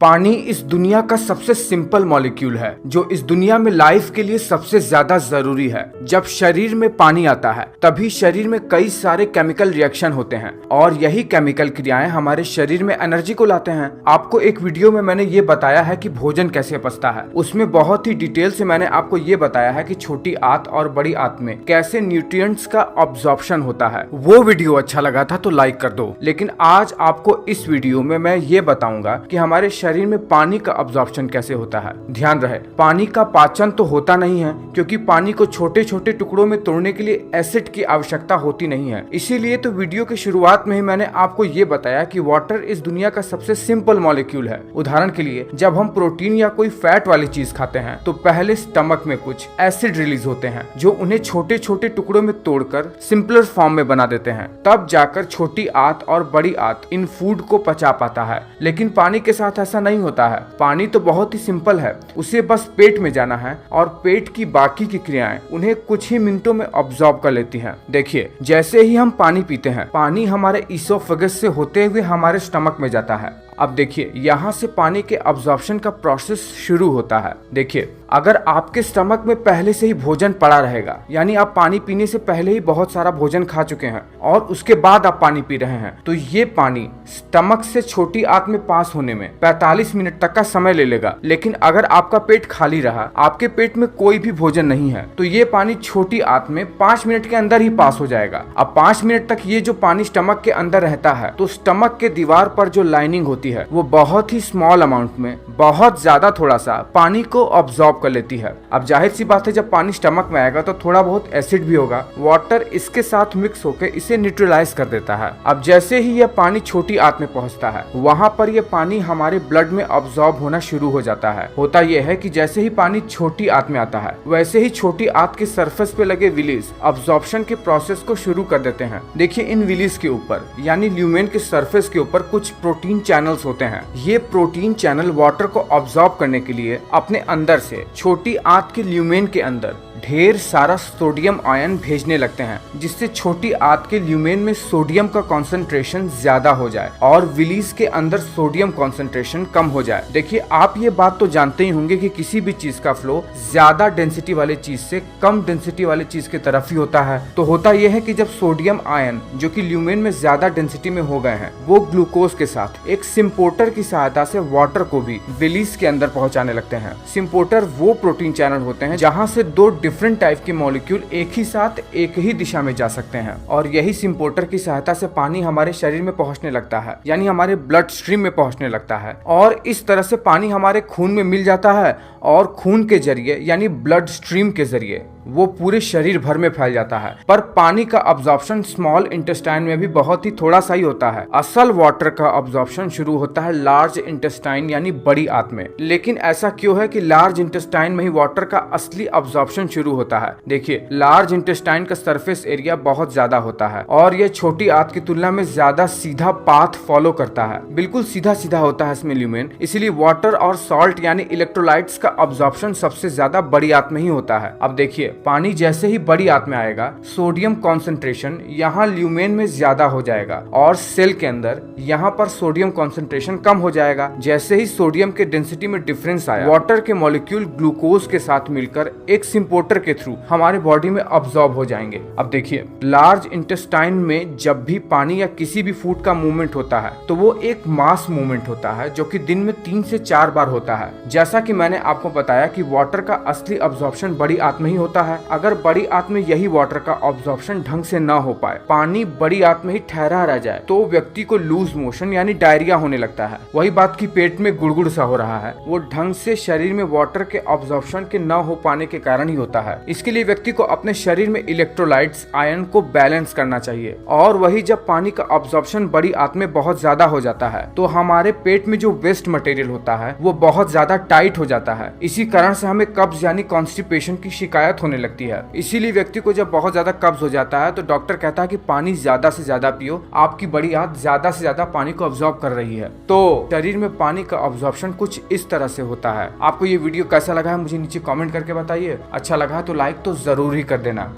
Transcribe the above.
पानी इस दुनिया का सबसे सिंपल मॉलिक्यूल है जो इस दुनिया में लाइफ के लिए सबसे ज्यादा जरूरी है। जब शरीर में पानी आता है तभी शरीर में कई सारे केमिकल रिएक्शन होते हैं और यही केमिकल क्रियाएं हमारे शरीर में एनर्जी को लाते हैं। आपको एक वीडियो में मैंने ये बताया है कि भोजन कैसे पचता है। उसमें बहुत ही डिटेल से मैंने आपको ये बताया है कि छोटी आंत और बड़ी आंत में कैसे न्यूट्रिएंट्स का अब्जॉर्प्शन होता है। वो वीडियो अच्छा लगा था तो लाइक कर दो। लेकिन आज आपको इस वीडियो में मैं ये बताऊंगा कि हमारे शरीर में पानी का अब्जॉर्प्शन कैसे होता है। ध्यान रहे, पानी का पाचन तो होता नहीं है क्योंकि पानी को छोटे छोटे टुकड़ों में तोड़ने के लिए एसिड की आवश्यकता होती नहीं है। इसीलिए तो वीडियो की शुरुआत में ही मैंने आपको ये बताया कि वाटर इस दुनिया का सबसे सिंपल मॉलिक्यूल है। उदाहरण के लिए जब हम प्रोटीन या कोई फैट वाली चीज खाते हैं तो पहले स्टमक में कुछ एसिड रिलीज होते हैं जो उन्हें छोटे छोटे टुकड़ों में तोड़कर सिंपलर फॉर्म में बना देते हैं। तब जाकर छोटी आंत और बड़ी आंत इन फूड को पचा पाता है। लेकिन पानी के साथ ऐसा नहीं होता है। पानी तो बहुत ही सिंपल है, उसे बस पेट में जाना है और पेट की बाकी की क्रियाएं उन्हें कुछ ही मिनटों में ऑब्जॉर्ब कर लेती हैं। देखिए, जैसे ही हम पानी पीते हैं पानी हमारे ईसोफेगस से होते हुए हमारे स्टमक में जाता है। अब देखिए, यहाँ से पानी के अब्जॉर्प्शन का प्रोसेस शुरू होता है। देखिए, अगर आपके स्टमक में पहले से ही भोजन पड़ा रहेगा, यानी आप पानी पीने से पहले ही बहुत सारा भोजन खा चुके हैं और उसके बाद आप पानी पी रहे हैं, तो ये पानी स्टमक से छोटी आंत में पास होने में 45 मिनट तक का समय ले लेगा। लेकिन अगर आपका पेट खाली रहा, आपके पेट में कोई भी भोजन नहीं है, तो ये पानी छोटी आंत में 5 मिनट के अंदर ही पास हो जाएगा। अब 5 मिनट तक ये जो पानी स्टमक के अंदर रहता है तो स्टमक के दीवार पर जो लाइनिंग होती है वो बहुत ही स्मॉल अमाउंट में, बहुत ज्यादा थोड़ा सा पानी को ऑब्जॉर्ब कर लेती है। अब जाहिर सी बात है, जब पानी स्टमक में आएगा तो थोड़ा बहुत एसिड भी होगा। वाटर इसके साथ मिक्स होकर इसे न्यूट्रलाइज कर देता है। अब जैसे ही यह पानी छोटी आंत में पहुंचता है वहां पर यह पानी हमारे ब्लड में ऑब्जॉर्ब होना शुरू हो जाता है। होता यह है कि जैसे ही पानी छोटी आंत में आता है वैसे ही छोटी आंत के सरफेस पे लगे विलीज ऑब्जॉर्प्शन के प्रोसेस को शुरू कर देते हैं। देखिए, इन विलीज के ऊपर यानी ल्यूमेन के सरफेस के ऊपर कुछ प्रोटीन चैनल्स होते हैं। ये प्रोटीन चैनल वाटर को ऑब्जॉर्ब करने के लिए अपने अंदर से छोटी आंत के ल्यूमेन के अंदर ढेर सारा सोडियम आयन भेजने लगते हैं, जिससे छोटी आंत के ल्यूमेन में सोडियम का कंसंट्रेशन ज्यादा हो जाए और विलीज के अंदर सोडियम कंसंट्रेशन कम हो जाए। देखिए, आप ये बात तो जानते ही होंगे कि किसी भी चीज का फ्लो ज्यादा डेंसिटी वाले चीज से कम डेंसिटी वाले चीज की तरफ ही होता है। तो होता यह है कि जब सोडियम आयन जो कि ल्यूमेन में ज्यादा डेंसिटी में हो गए हैं वो ग्लूकोज के साथ एक सिम्पोर्टर की सहायता से वाटर को भी विलीज के अंदर पहुंचाने लगते हैं। सिम्पोर्टर वो प्रोटीन चैनल होते हैं जहाँ से दो डिफरेंट टाइप के मॉलिक्यूल एक ही साथ एक ही दिशा में जा सकते हैं और यही सिम्पोर्टर की सहायता से पानी हमारे शरीर में पहुंचने लगता है, यानी हमारे ब्लड स्ट्रीम में पहुंचने लगता है और इस तरह से पानी हमारे खून में मिल जाता है और खून के जरिए यानी ब्लड स्ट्रीम के जरिए वो पूरे शरीर भर में फैल जाता है। पर पानी का अब्जॉर्प्शन स्मॉल इंटेस्टाइन में भी बहुत ही थोड़ा सा ही होता है। असल वाटर का अब्जॉर्प्शन शुरू होता है लार्ज इंटेस्टाइन यानी बड़ी आंत में। लेकिन ऐसा क्यों है कि लार्ज इंटेस्टाइन में ही वाटर का असली अब्जॉर्प्शन शुरू होता है? देखिए, लार्ज इंटेस्टाइन का सरफेस एरिया बहुत ज्यादा होता है और यह छोटी आंत की तुलना में ज्यादा सीधा पाथ फॉलो करता है। बिल्कुल सीधा सीधा होता है इसमें ल्यूमेन, इसीलिए वाटर और सॉल्ट यानी इलेक्ट्रोलाइट्स का अब्जॉर्प्शन सबसे ज्यादा बड़ी आंत में ही होता है। अब देखिए, पानी जैसे ही बड़ी आंत में आएगा सोडियम कंसंट्रेशन यहाँ ल्यूमेन में ज्यादा हो जाएगा और सेल के अंदर यहाँ पर सोडियम कंसंट्रेशन कम हो जाएगा। जैसे ही सोडियम के डेंसिटी में डिफरेंस आया, वाटर के मॉलिक्यूल ग्लूकोज के साथ मिलकर एक सिम्पोर्टर के थ्रू हमारे बॉडी में अब्सॉर्ब हो जाएंगे। अब देखिए, लार्ज इंटेस्टाइन में जब भी पानी या किसी भी फूड का मूवमेंट होता है तो वो एक मास मूवमेंट होता है जो कि दिन में 3 से 4 बार होता है। जैसा कि मैंने आपको बताया कि वाटर का असली अब्जॉर्प्शन बड़ी आंत में ही होता है। अगर बड़ी आंत में यही वाटर का ऑब्जॉर्प्शन ढंग से ना हो पाए, पानी बड़ी आंत में ही ठहरा रह जाए, तो व्यक्ति को लूज मोशन यानी डायरिया होने लगता है। वही बात की पेट में गुड़गुड़ सा हो रहा है, वो ढंग से शरीर में वाटर के ऑब्जॉर्प्शन के न हो पाने के कारण ही होता है। इसके लिए व्यक्ति को अपने शरीर में इलेक्ट्रोलाइट्स आयन को बैलेंस करना चाहिए और वही जब पानी का ऑब्जॉर्प्शन बड़ी आंत में बहुत ज्यादा हो जाता है तो हमारे पेट में जो वेस्ट मटेरियल होता है वो बहुत ज्यादा टाइट हो जाता है। इसी कारण से हमें कब्ज यानी कॉन्स्टिपेशन की शिकायत होने लगती है। इसीलिए व्यक्ति को जब बहुत ज्यादा कब्ज हो जाता है तो डॉक्टर कहता है कि पानी ज्यादा से ज्यादा पियो, आपकी बड़ी आंत ज्यादा से ज्यादा पानी को अब्सॉर्ब कर रही है। तो शरीर में पानी का अब्जॉर्प्शन कुछ इस तरह से होता है। आपको ये वीडियो कैसा लगा है मुझे नीचे कमेंट करके बताइए। अच्छा लगा तो लाइक तो जरूर ही कर देना।